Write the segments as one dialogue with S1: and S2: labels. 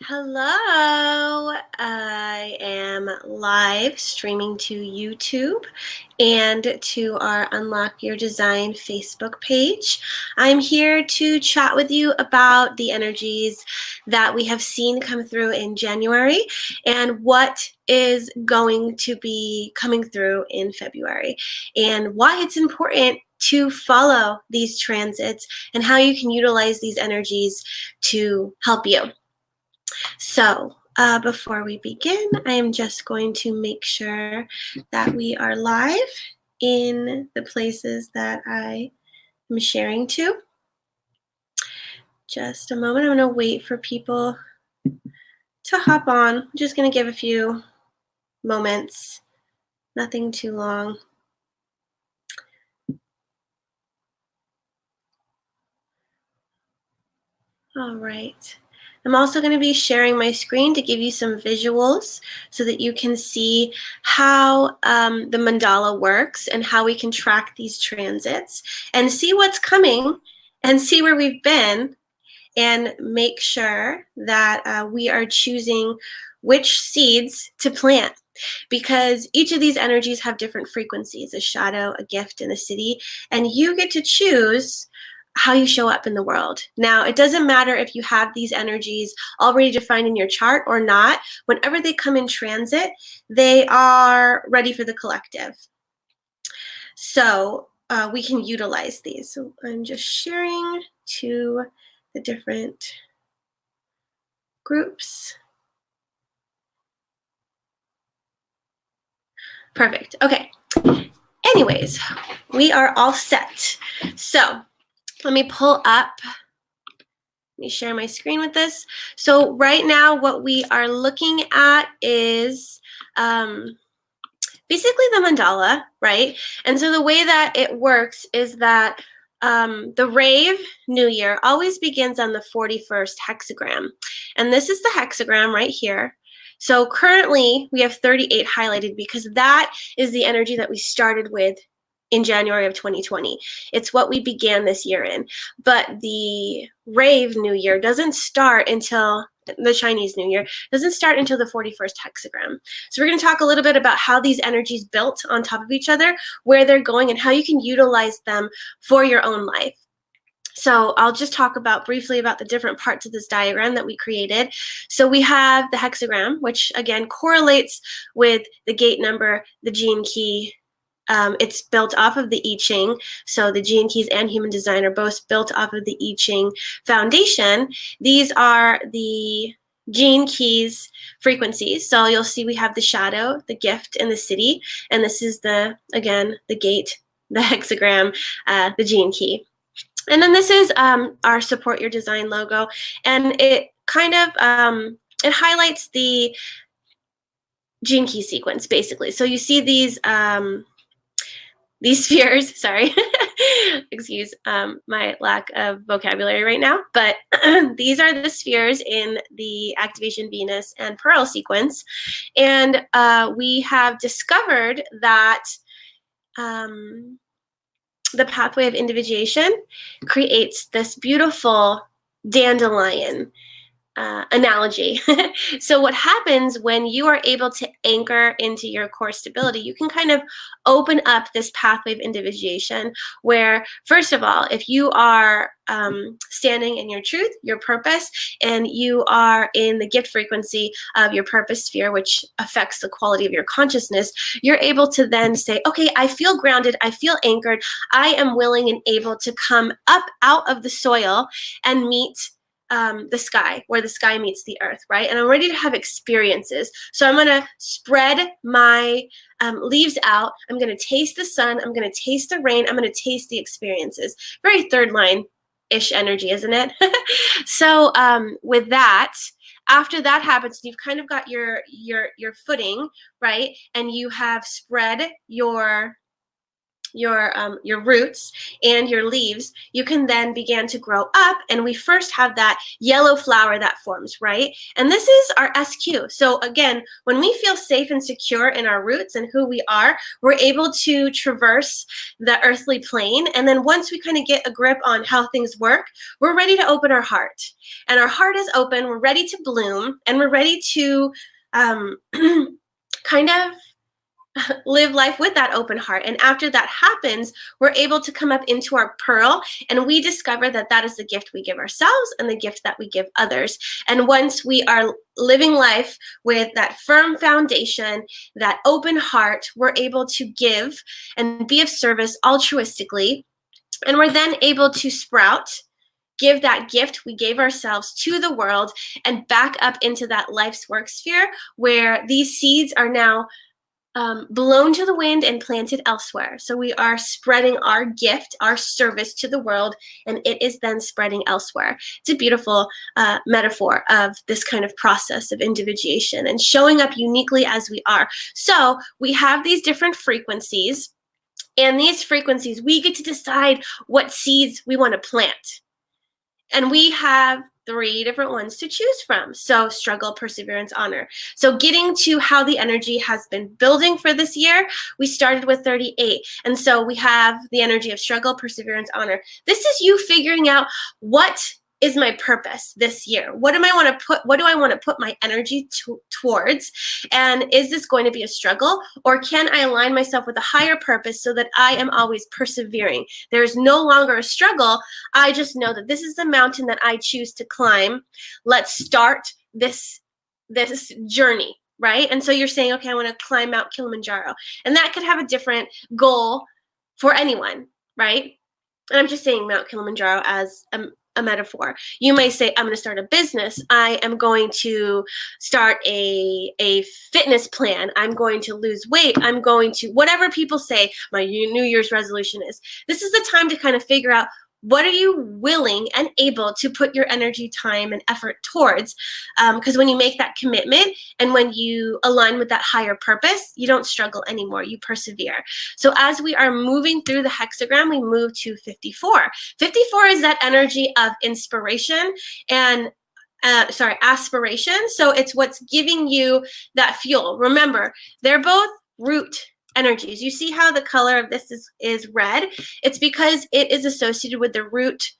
S1: Hello, I am live streaming to YouTube and to our Unlock Your Design Facebook page. I'm here to chat with you about the energies that we have seen come through in January and what is going to be coming through in February and why it's important to follow these transits and how you can utilize these energies to help you. So before we begin, I am just going to make sure that we are live in the places that I am sharing to. Just a moment, I'm going to wait for people to hop on. I'm just going to give a few moments, nothing too long. All right. I'm also going to be sharing my screen to give you some visuals so that you can see how the mandala works and how we can track these transits and see what's coming and see where we've been and make sure that we are choosing which seeds to plant, because each of these energies have different frequencies, a shadow, a gift, and a city, and you get to choose how you show up in the world. Now, it doesn't matter if you have these energies already defined in your chart or not. Whenever they come in transit, they are ready for the collective. So we can utilize these. So I'm just sharing to the different groups. Perfect. Okay. Anyways, we are all set. So let me pull up. Let me share my screen with this. So right now, what we are looking at is basically the mandala, right? And so the way that it works is that the rave New Year always begins on the 41st hexagram. And this is the hexagram right here. So currently we have 38 highlighted because that is the energy that we started with in January of 2020. It's what we began this year in. But the rave New Year doesn't start until the Chinese New Year doesn't start until the 41st hexagram. So we're going to talk a little bit about how these energies built on top of each other, where they're going, and how you can utilize them for your own life. So I'll just talk briefly about the different parts of this diagram that we created. So we have the hexagram, which again correlates with the gate number, the gene key. It's built off of the I Ching. So the gene keys and human design are both built off of the I Ching foundation. These are the gene keys frequencies. So you'll see we have the shadow, the gift, and the city. And this is again, the gate, the hexagram, the gene key. And then this is our Support Your Design logo. And it kind of, it highlights the gene key sequence, basically. So you see these spheres, sorry, excuse my lack of vocabulary right now, but these are the spheres in the Activation Venus and Pearl sequence. And we have discovered that the pathway of individuation creates this beautiful dandelion analogy. So what happens when you are able to anchor into your core stability, you can kind of open up this pathway of individuation where, first of all, if you are standing in your truth, your purpose, and you are in the gift frequency of your purpose sphere, which affects the quality of your consciousness, you're able to then say, okay, I feel grounded, I feel anchored, I am willing and able to come up out of the soil and meet the sky, where the sky meets the earth, right? And I'm ready to have experiences. So I'm going to spread my leaves out. I'm going to taste the sun. I'm going to taste the rain. I'm going to taste the experiences. Very third line-ish energy, isn't it? So with that, after that happens, you've kind of got your footing, right? And you have spread your your roots and your leaves, you can then begin to grow up, and we first have that yellow flower that forms, right? And this is our SQ. So again, when we feel safe and secure in our roots and who we are, we're able to traverse the earthly plane. And then once we kind of get a grip on how things work, we're ready to open our heart. And our heart is open, we're ready to bloom, and we're ready to kind of live life with that open heart. And after that happens, we're able to come up into our pearl, and we discover that that is the gift we give ourselves and the gift that we give others. And once we are living life with that firm foundation, that open heart, we're able to give and be of service altruistically. And we're then able to sprout, give that gift we gave ourselves to the world, and back up into that life's work sphere where these seeds are now blown to the wind and planted elsewhere. So we are spreading our gift, our service to the world, and it is then spreading elsewhere. It's a beautiful metaphor of this kind of process of individuation and showing up uniquely as we are. So we have these different frequencies, and these frequencies, we get to decide what seeds we want to plant. And we have 3 different ones to choose from. So struggle, perseverance, honor. So getting to how the energy has been building for this year, we started with 38. And so we have the energy of struggle, perseverance, honor. This is you figuring out what is my purpose this year? What do I want to put my energy towards? And is this going to be a struggle, or can I align myself with a higher purpose so that I am always persevering? There is no longer a struggle. I just know that this is the mountain that I choose to climb. Let's start this journey, right? And so you're saying, okay, I want to climb Mount Kilimanjaro. And that could have a different goal for anyone, right? And I'm just saying Mount Kilimanjaro as a metaphor. You may say, I'm going to start a business. I am going to start a fitness plan. I'm going to lose weight. I'm going to, whatever people say my New Year's resolution is. This is the time to kind of figure out, what are you willing and able to put your energy, time, and effort towards? Because when you make that commitment and when you align with that higher purpose, you don't struggle anymore. You persevere. So as we are moving through the hexagram, we move to 54. 54 is that energy of inspiration and aspiration. So it's what's giving you that fuel. Remember, they're both root energies. You see how the color of this is red? It's because it is associated with the root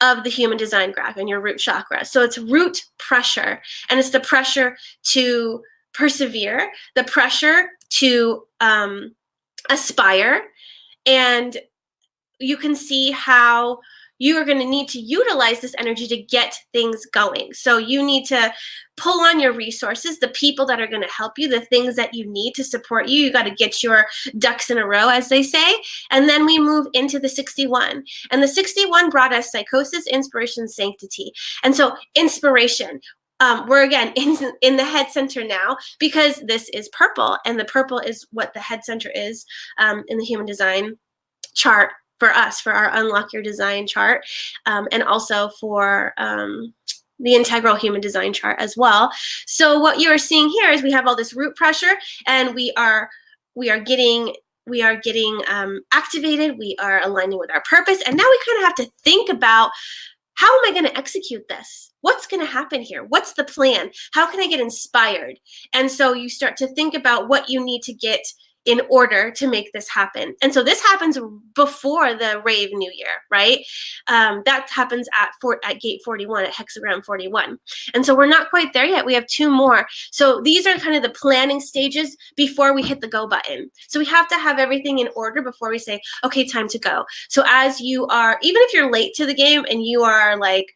S1: of the human design graph and your root chakra. So it's root pressure, and it's the pressure to persevere, the pressure to aspire, and you can see how you are going to need to utilize this energy to get things going. So you need to pull on your resources, the people that are going to help you, the things that you need to support you. You got to get your ducks in a row, as they say. And then we move into the 61. And the 61 brought us psychosis, inspiration, sanctity. And so inspiration, we're again in the head center now, because this is purple, and the purple is what the head center is in the human design chart for us, for our Unlock Your Design chart, and also for the integral human design chart as well. So what you are seeing here is we have all this root pressure, and we are getting activated. We are aligning with our purpose, and now we kind of have to think about, how am I going to execute this? What's going to happen here? What's the plan? How can I get inspired? And so you start to think about what you need to get in order to make this happen. And so this happens before the rave new year, right? That happens at gate 41, at hexagram 41. And so we're not quite there yet. We have 2 more. So these are kind of the planning stages before we hit the go button. So we have to have everything in order before we say, okay, time to go. So as you are, even if you're late to the game and you are like,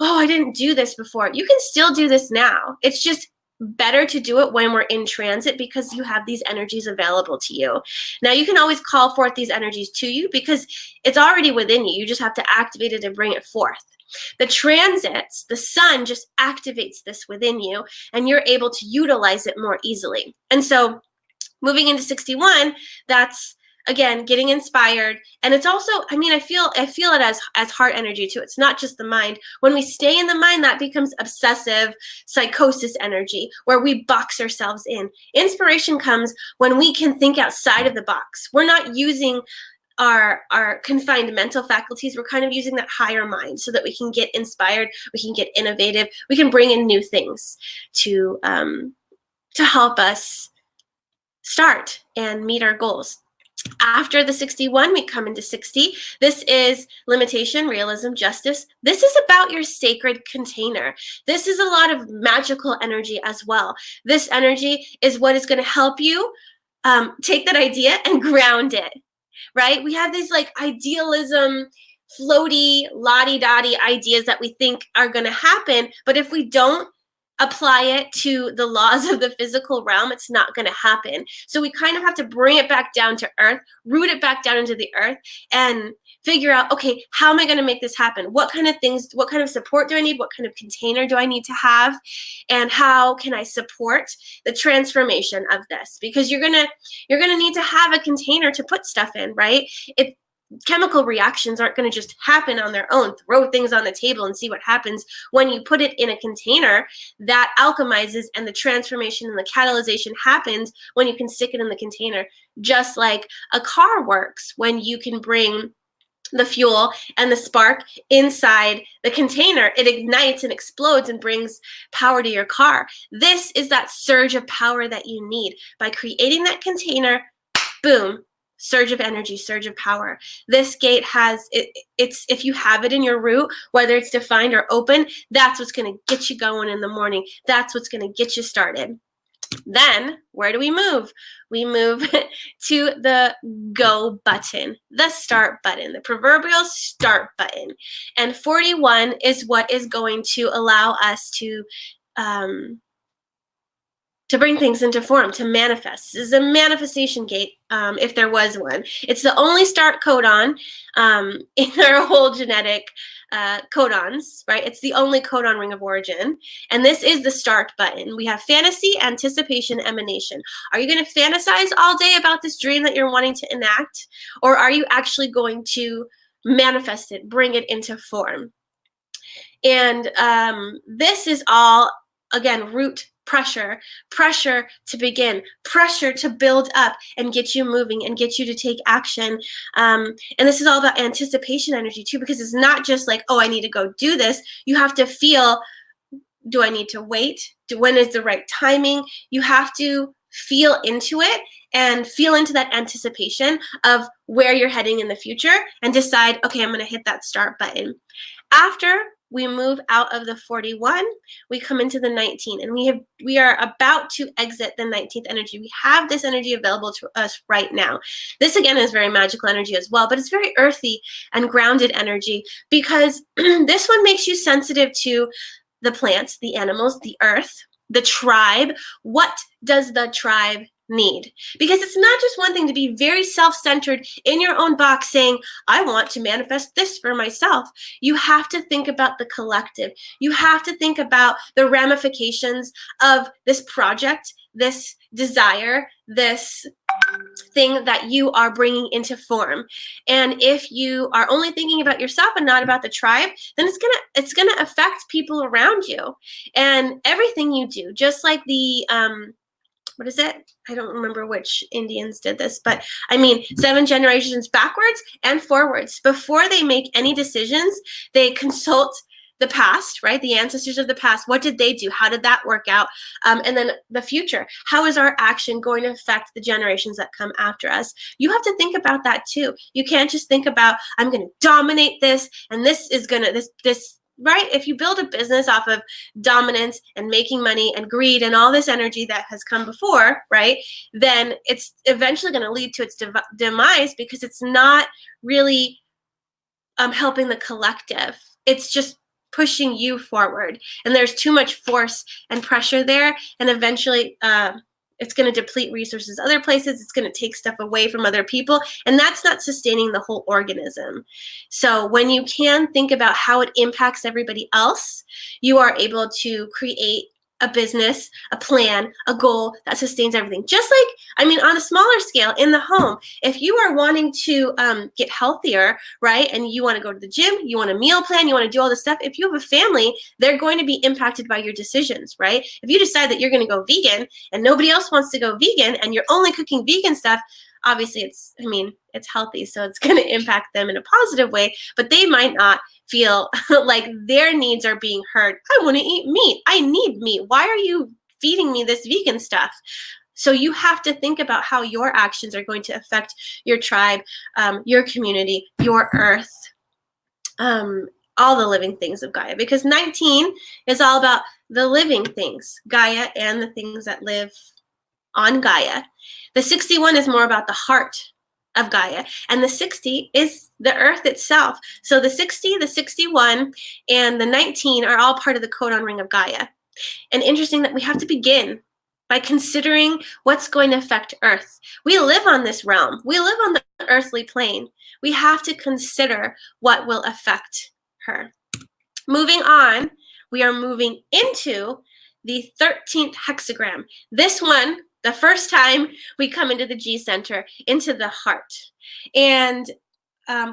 S1: oh, I didn't do this before, you can still do this now. It's just better to do it when we're in transit, because you have these energies available to you. Now, you can always call forth these energies to you because it's already within you. You just have to activate it and bring it forth. The transits, the sun just activates this within you, and you're able to utilize it more easily. And so moving into 61, that's again, getting inspired. And it's also, I mean, I feel it as heart energy too. It's not just the mind. When we stay in the mind, that becomes obsessive psychosis energy, where we box ourselves in. Inspiration comes when we can think outside of the box. We're not using our confined mental faculties. We're kind of using that higher mind so that we can get inspired, we can get innovative, we can bring in new things to help us start and meet our goals. After the 61, we come into 60. This is limitation, realism, justice. This is about your sacred container. This is a lot of magical energy as well. This energy is what is going to help you take that idea and ground it, right? We have these like idealism, floaty, la-di-da-di ideas that we think are going to happen, but if we don't apply it to the laws of the physical realm, it's not going to happen. So we kind of have to bring it back down to earth, root it back down into the earth, and figure out, okay, how am I going to make this happen? What kind of things, what kind of support do I need? What kind of container do I need to have? And how can I support the transformation of this? Because you're gonna need to have a container to put stuff in, right? Chemical reactions aren't going to just happen on their own. Throw things on the table and see what happens. When you put it in a container, that alchemizes, and the transformation and the catalyzation happens when you can stick it in the container. Just like a car works when you can bring the fuel and the spark inside the container, it ignites and explodes and brings power to your car. This is that surge of power that you need. By creating that container, boom, surge of energy, surge of power. This gate has, it's if you have it in your root, whether it's defined or open, that's what's going to get you going in the morning. That's what's going to get you started. Then where do we move? We move to the go button, the start button, the proverbial start button. And 41 is what is going to allow us to bring things into form, to manifest. This is a manifestation gate, if there was one. It's the only start codon in our whole genetic codons, right? It's the only codon ring of origin. And this is the start button. We have fantasy, anticipation, emanation. Are you going to fantasize all day about this dream that you're wanting to enact? Or are you actually going to manifest it, bring it into form? And this is all, again, root pressure to begin, pressure to build up and get you moving and get you to take action. And this is all about anticipation energy too, because it's not just like, oh, I need to go do this. You have to feel, do I need to wait? When is the right timing? You have to feel into it and feel into that anticipation of where you're heading in the future and decide, okay, I'm going to hit that start button. After we move out of the 41, we come into the 19, and we are about to exit the 19th energy. We have this energy available to us right now. This again is very magical energy as well, but it's very earthy and grounded energy, because this one makes you sensitive to the plants, the animals, the earth, the tribe. What does the tribe need? Because it's not just one thing to be very self-centered in your own box saying, I want to manifest this for myself. You have to think about the collective. You have to think about the ramifications of this project, this desire, this thing that you are bringing into form. And if you are only thinking about yourself and not about the tribe, then it's gonna affect people around you and everything you do. Just like the what is it? I don't remember which Indians did this, but I mean, 7 generations backwards and forwards. Before they make any decisions, they consult the past, right? The ancestors of the past. What did they do? How did that work out? And then the future. How is our action going to affect the generations that come after us? You have to think about that too. You can't just think about, I'm going to dominate this, and this is going to, this, right? If you build a business off of dominance and making money and greed and all this energy that has come before, right, then it's eventually going to lead to its demise, because it's not really helping the collective. It's just pushing you forward, and there's too much force and pressure there, and eventually it's going to deplete resources other places. It's going to take stuff away from other people, and that's not sustaining the whole organism. So when you can think about how it impacts everybody else, you are able to create a business, a plan, a goal that sustains everything. Just like, I mean, on a smaller scale in the home, if you are wanting to get healthier, right, and you want to go to the gym, you want a meal plan, you want to do all this stuff, if you have a family, they're going to be impacted by your decisions, right? If you decide that you're going to go vegan and nobody else wants to go vegan and you're only cooking vegan stuff, obviously it's healthy, so it's going to impact them in a positive way, but they might not feel like their needs are being heard. I want to eat meat. I need meat. Why are you feeding me this vegan stuff? So you have to think about how your actions are going to affect your tribe, your community, your earth, all the living things of Gaia, because 19 is all about the living things, Gaia, and the things that live on Gaia. The 61 is more about the heart of Gaia, and the 60 is the earth itself. So the 60, the 61, and the 19 are all part of the codon ring of Gaia. And interesting that we have to begin by considering what's going to affect Earth. We live on this realm. We live on the earthly plane. We have to consider what will affect her. Moving on, we are moving into the 13th hexagram. This one, the first time we come into the G center, into the heart. And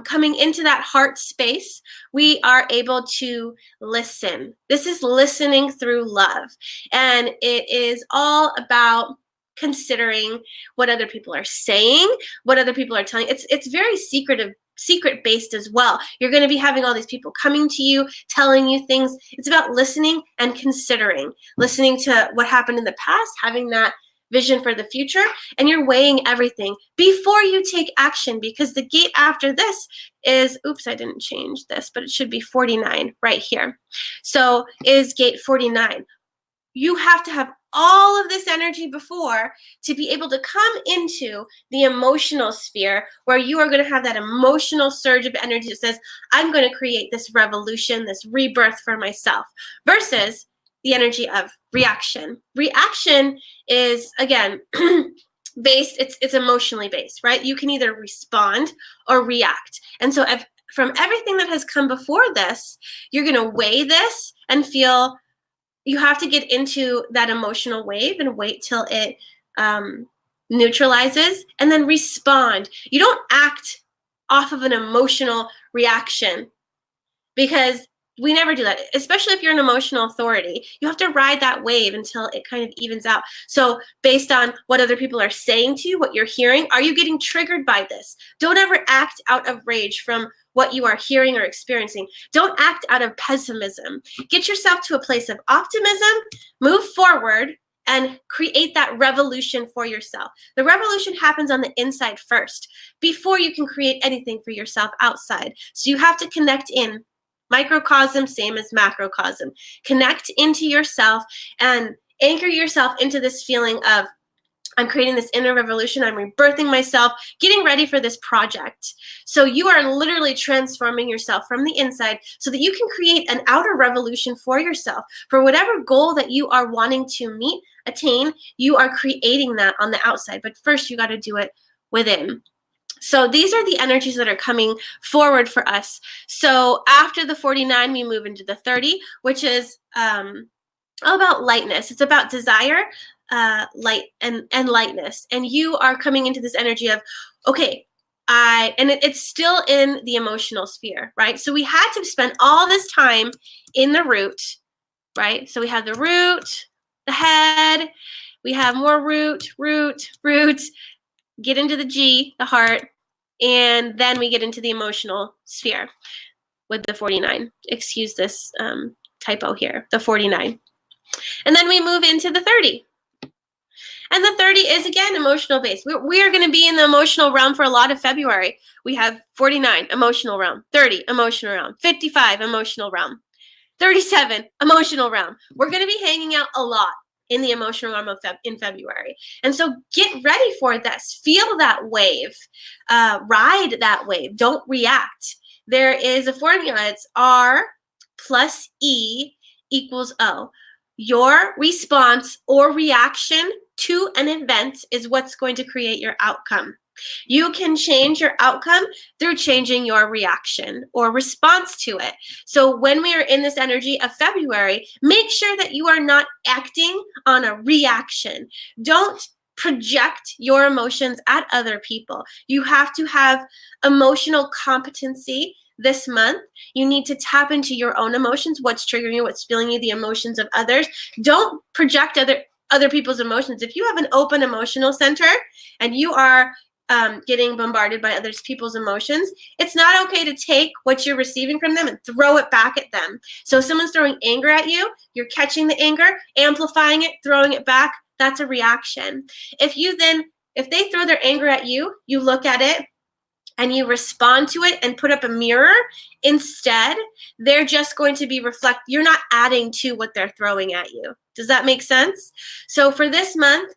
S1: coming into that heart space, we are able to listen. This is listening through love. And it is all about considering what other people are saying, what other people are telling. It's very secret based as well. You're going to be having all these people coming to you, telling you things. It's about listening and considering, listening to what happened in the past, having that vision for the future, and you're weighing everything before you take action, because the gate after this is, oops, I didn't change this, but it should be 49 right here. So is gate 49. You have to have all of this energy before to be able to come into the emotional sphere, where you are going to have that emotional surge of energy that says, I'm going to create this revolution, this rebirth for myself, versus the energy of reaction. Reaction is, again, based, it's emotionally based, right? You can either respond or react. And so from everything that has come before this, you're going to weigh this and feel you have to get into that emotional wave and wait till it neutralizes and then respond. You don't act off of an emotional reaction, because we never do that, especially if you're an emotional authority. You have to ride that wave until it kind of evens out. So based on what other people are saying to you, what you're hearing, are you getting triggered by this? Don't ever act out of rage from what you are hearing or experiencing. Don't act out of pessimism. Get yourself to a place of optimism, move forward, and create that revolution for yourself. The revolution happens on the inside first, before you can create anything for yourself outside. So you have to connect in. Microcosm, same as macrocosm. Connect into yourself and anchor yourself into this feeling of, I'm creating this inner revolution, I'm rebirthing myself, getting ready for this project. So you are literally transforming yourself from the inside so that you can create an outer revolution for yourself. For whatever goal that you are wanting to meet, attain, you are creating that on the outside. But first, you got to do it within. So these are the energies that are coming forward for us. So after the 49, we move into the 30, which is all about lightness. It's about desire, light, and lightness. And you are coming into this energy of, okay, it's still in the emotional sphere, right? So we had to spend all this time in the root, right? So we have the root, the head, we have more root, get into the G, the heart, and then we get into the emotional sphere with the 49. Excuse this typo here, the 49. And then we move into the 30. And the 30 is, again, emotional based. We are going to be in the emotional realm for a lot of February. We have 49, emotional realm, 30, emotional realm, 55, emotional realm, 37, emotional realm. We're going to be hanging out a lot in the emotional realm in February. And so get ready for this. Feel that wave. Ride that wave. Don't react. There is a formula. It's R plus E equals O. Your response or reaction to an event is what's going to create your outcome. You can change your outcome through changing your reaction or response to it. So when we are in this energy of February, make sure that you are not acting on a reaction. Don't project your emotions at other people. You have to have emotional competency this month. You need to tap into your own emotions, what's triggering you, what's feeling you, the emotions of others. Don't project other people's emotions. If you have an open emotional center and you are getting bombarded by other people's emotions, it's not okay to take what you're receiving from them and throw it back at them. So if someone's throwing anger at you, you're catching the anger, amplifying it, throwing it back. That's a reaction. If they throw their anger at you, you look at it and you respond to it and put up a mirror instead, they're just going to be you're not adding to what they're throwing at you. Does that make sense? So for this month,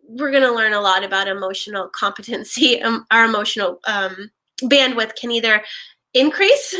S1: we're going to learn a lot about emotional competency. Our emotional bandwidth can either increase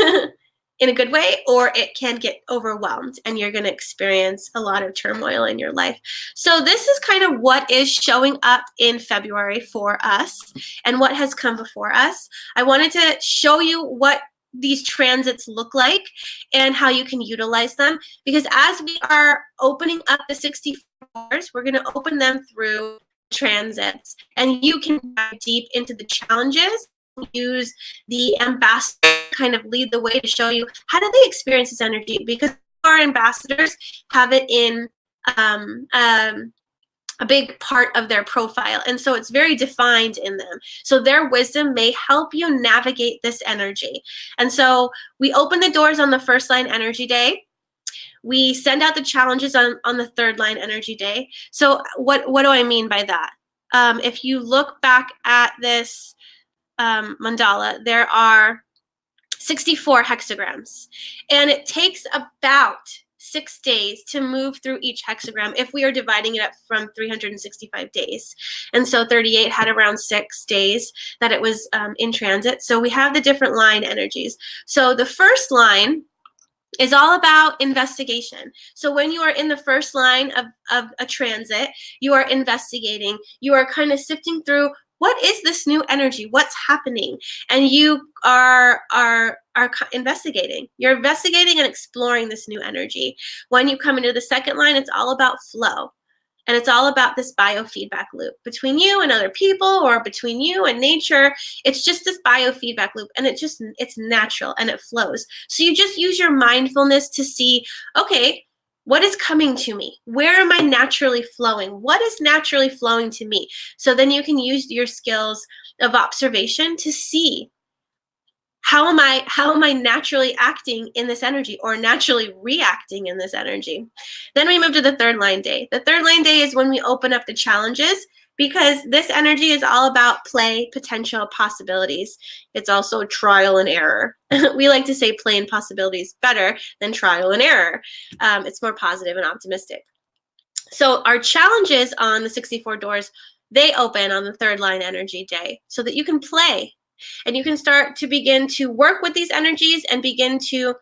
S1: in a good way, or it can get overwhelmed and you're going to experience a lot of turmoil in your life. So this is kind of what is showing up in February for us and what has come before us. I wanted to show you what these transits look like and how you can utilize them, because as we are opening up the 64 doors, we're going to open them through transits, and you can dive deep into the challenges, use the ambassador kind of lead the way to show you how do they experience this energy, because our ambassadors have it in a big part of their profile, and so it's very defined in them. So their wisdom may help you navigate this energy. And so we open the doors on the first line energy day. We send out the challenges on the third line energy day. So what do I mean by that? If you look back at this mandala, there are 64 hexagrams, and it takes about 6 days to move through each hexagram if we are dividing it up from 365 days. And so 38 had around 6 days that it was in transit. So we have the different line energies. So the first line is all about investigation. So when you are in the first line of a transit, you are investigating, you are kind of sifting through, what is this new energy? What's happening? And you are investigating. You're investigating and exploring this new energy. When you come into the second line, it's all about flow. And it's all about this biofeedback loop between you and other people, or between you and nature. It's just this biofeedback loop, and it's natural and it flows. So you just use your mindfulness to see, okay, what is coming to me? Where am I naturally flowing? What is naturally flowing to me? So then you can use your skills of observation to see, how am I naturally acting in this energy, or naturally reacting in this energy? Then we move to the third line day. The third line day is when we open up the challenges, because this energy is all about play, potential, possibilities. It's also trial and error. We like to say play and possibilities better than trial and error. It's more positive and optimistic. So our challenges on the 64 doors, they open on the third line energy day, so that you can play. And you can start to begin to work with these energies and begin to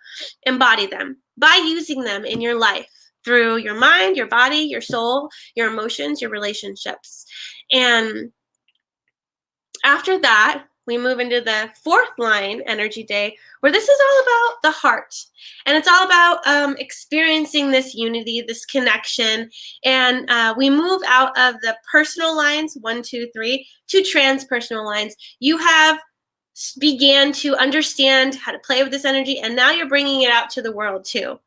S1: embody them by using them in your life through your mind, your body, your soul, your emotions, your relationships. And after that, we move into the fourth line energy day, where this is all about the heart. And it's all about experiencing this unity, this connection. And we move out of the personal lines, 1, 2, 3, to transpersonal lines. You have began to understand how to play with this energy, and now you're bringing it out to the world too.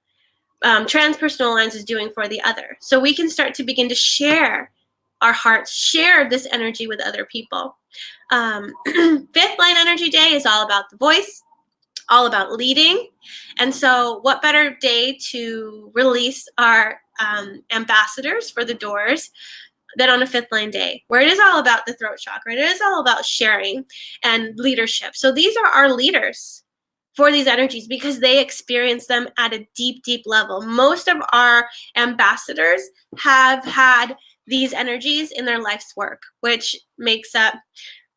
S1: Transpersonal lines is doing for the other. So we can start to begin to share our hearts, share this energy with other people. Fifth line energy day is all about the voice, all about leading. And so what better day to release our ambassadors for the doors than on a fifth line day, where it is all about the throat chakra. It is all about sharing and leadership. So these are our leaders for these energies, because they experience them at a deep, deep level. Most of our ambassadors have had these energies in their life's work, which makes up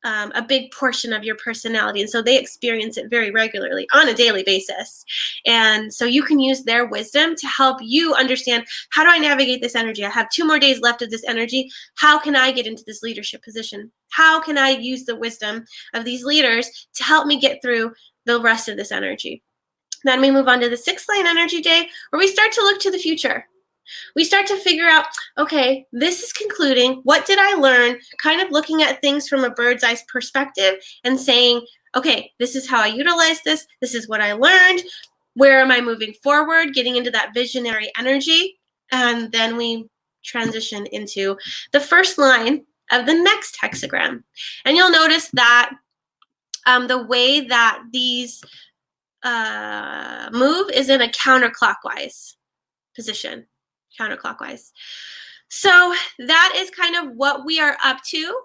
S1: a big portion of your personality. And so they experience it very regularly on a daily basis. And so you can use their wisdom to help you understand, how do I navigate this energy? I have 2 more days left of this energy. How can I get into this leadership position? How can I use the wisdom of these leaders to help me get through the rest of this energy? Then we move on to the 6th line energy day, where we start to look to the future. We start to figure out, okay, this is concluding. What did I learn? Kind of looking at things from a bird's eye perspective and saying, okay, this is how I utilize this. This is what I learned. Where am I moving forward? Getting into that visionary energy. And then we transition into the 1st line of the next hexagram. And you'll notice that the way that these move is in a counterclockwise position. Counterclockwise. So that is kind of what we are up to.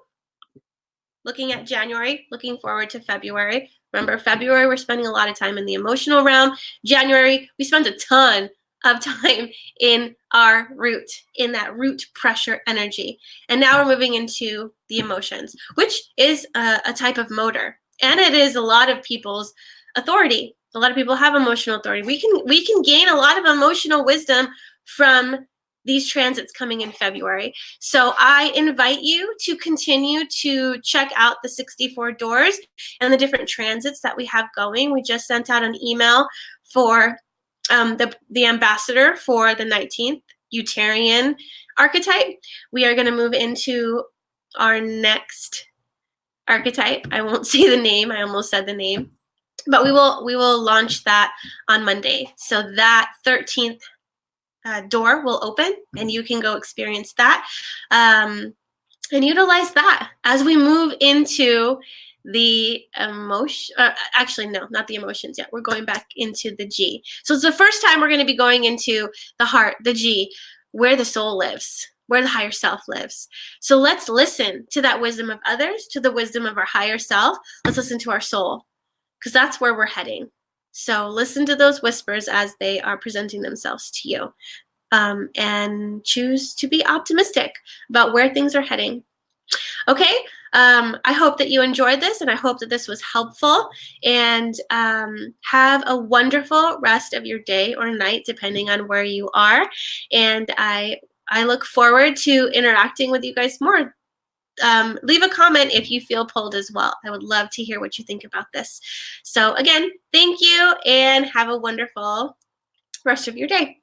S1: Looking at January, looking forward to February. Remember, February, we're spending a lot of time in the emotional realm. January, we spend a ton of time in our root, in that root pressure energy. And now we're moving into the emotions, which is a type of motor. And it is a lot of people's authority. A lot of people have emotional authority. We can gain a lot of emotional wisdom from these transits coming in February. So I invite you to continue to check out the 64 doors and the different transits that we have going. We just sent out an email for the ambassador for the 19th Utarian archetype. We are going to move into our next archetype. I won't say the name. I almost said the name. But we will launch that on Monday. So that 13th door will open, and you can go experience that and utilize that as we move into the emotion. Actually, no, not the emotions yet. We're going back into the G. So it's the first time we're going to be going into the heart, the G, where the soul lives, where the higher self lives. So let's listen to that wisdom of others, to the wisdom of our higher self. Let's listen to our soul, because that's where we're heading. So listen to those whispers as they are presenting themselves to you, and choose to be optimistic about where things are heading. Okay, I hope that you enjoyed this, and I hope that this was helpful, and have a wonderful rest of your day or night, depending on where you are. And I look forward to interacting with you guys more. Leave a comment if you feel pulled as well. I would love to hear what you think about this. So again, thank you, and have a wonderful rest of your day.